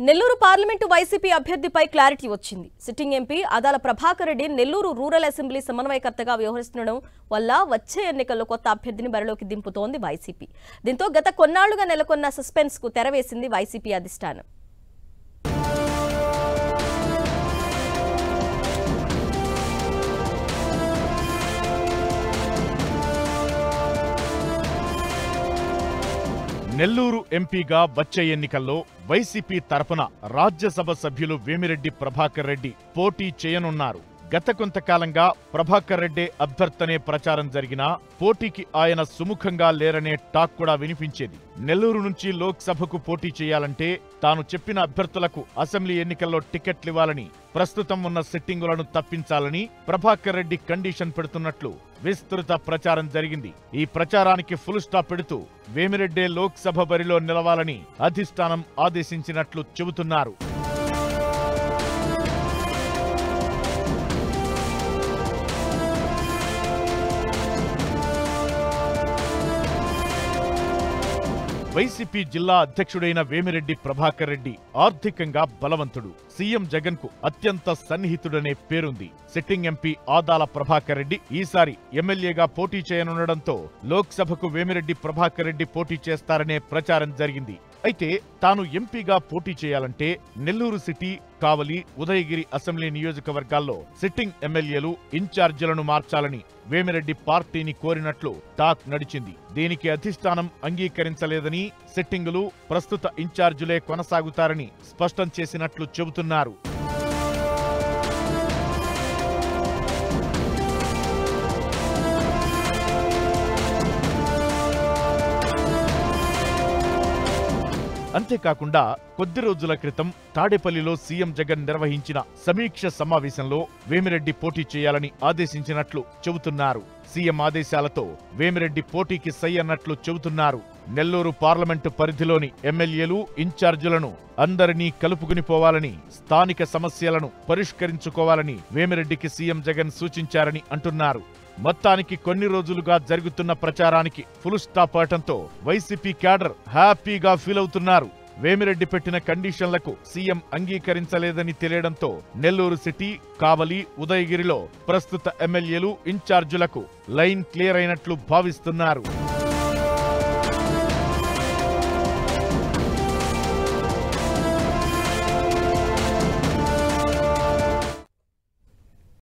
Nellore parliament YCP అభ్యర్థిపై clarity వచ్చింది. Sitting MP Adala Prabhakar Reddy Nellore rural assembly సమన్వయకర్తగా వ్యవహరిస్తుండడం వల్ల వచ్చే ఎన్నికల్లో కొత్త అభ్యర్థిని బరిలోకి దింపుతోంది వైసీపీ. దీంతో గత కొన్నాళ్లుగా నెలకొన్న సస్పెన్స్ కు తెరవేసింది వైసీపీ అధిష్టానం. నెల్లూరు ఎంపీగా వచ్చే ఎన్నికల్లో వైసీపీ తరపున రాజ్యసభ సభ్యులు వేమిరెడ్డి ప్రభాకర్ రెడ్డి పోటీ చేయనున్నారు. గత కొంతకాలంగా ప్రభాకర్ రెడ్డి అభ్యర్థనే ప్రచారం జరిగినా పోటీకి ఆయన సుముఖంగా లేరనే టాక్ కూడా వినిపించేది. నెల్లూరు నుంచి లోక్సభకు పోటీ చేయాలంటే తాను చెప్పిన అభ్యర్థులకు అసెంబ్లీ ఎన్నికల్లో టికెట్లివ్వాలని, ప్రస్తుతం ఉన్న సిట్టింగులను తప్పించాలని ప్రభాకర్ రెడ్డి కండిషన్ పెడుతున్నట్లు విస్తృత ప్రచారం జరిగింది. ఈ ప్రచారానికి ఫుల్ స్టాప్ పెడుతూ వేమిరెడ్డే లోక్సభ బరిలో నిలవాలని అధిష్టానం ఆదేశించినట్లు చెబుతున్నారు. వైసీపీ జిల్లా అధ్యక్షుడైన వేమిరెడ్డి ప్రభాకర్ రెడ్డి ఆర్థికంగా బలవంతుడు. సీఎం జగన్ కు అత్యంత సన్నిహితుడనే పేరుంది. సిట్టింగ్ ఎంపీ ఆదాల ప్రభాకర్ రెడ్డి ఈసారి ఎమ్మెల్యేగా పోటీ చేయనుండడంతో లోక్సభకు వేమిరెడ్డి ప్రభాకర్ రెడ్డి పోటీ చేస్తారనే ప్రచారం జరిగింది. అయితే తాను ఎంపీగా పోటీ చేయాలంటే నెల్లూరు సిటీ, కావలి, ఉదయగిరి అసెంబ్లీ నియోజకవర్గాల్లో సిట్టింగ్ ఎమ్మెల్యేలు, ఇన్ఛార్జీలను మార్చాలని వేమిరెడ్డి పార్టీని కోరినట్లు టాక్ నడిచింది. దీనికి అధిష్టానం అంగీకరించలేదని, సిట్టింగులు ప్రస్తుత ఇన్ఛార్జీలే కొనసాగుతారని స్పష్టం చేసినట్లు చెబుతున్నారు. అంతేకాకుండా కొద్ది రోజుల క్రితం తాడేపల్లిలో సీఎం జగన్ నిర్వహించిన సమీక్ష సమావేశంలో వేమిరెడ్డి పోటీ చేయాలని ఆదేశించినట్లు చెబుతున్నారు. సీఎం ఆదేశాలతో వేమిరెడ్డి పోటీకి సై అన్నట్లు చెబుతున్నారు. నెల్లూరు పార్లమెంటు పరిధిలోని ఎమ్మెల్యేలు, ఇన్ఛార్జీలను అందరినీ కలుపుకుని పోవాలని, స్థానిక సమస్యలను పరిష్కరించుకోవాలని వేమిరెడ్డికి సీఎం జగన్ సూచించారని అంటున్నారు. మొత్తానికి కొన్ని రోజులుగా జరుగుతున్న ప్రచారానికి ఫుల్ స్టాప్ పడటంతో వైసీపీ క్యాడర్ హ్యాపీగా ఫీల్ అవుతున్నారు. వేమిరెడ్డి పెట్టిన కండిషన్లకు సీఎం అంగీకరించలేదని తెలియడంతో నెల్లూరు సిటీ, కావలి, ఉదయగిరిలో ప్రస్తుత ఎమ్మెల్యేలు, ఇన్ఛార్జీలకు లైన్ క్లియర్ అయినట్లు భావిస్తున్నారు.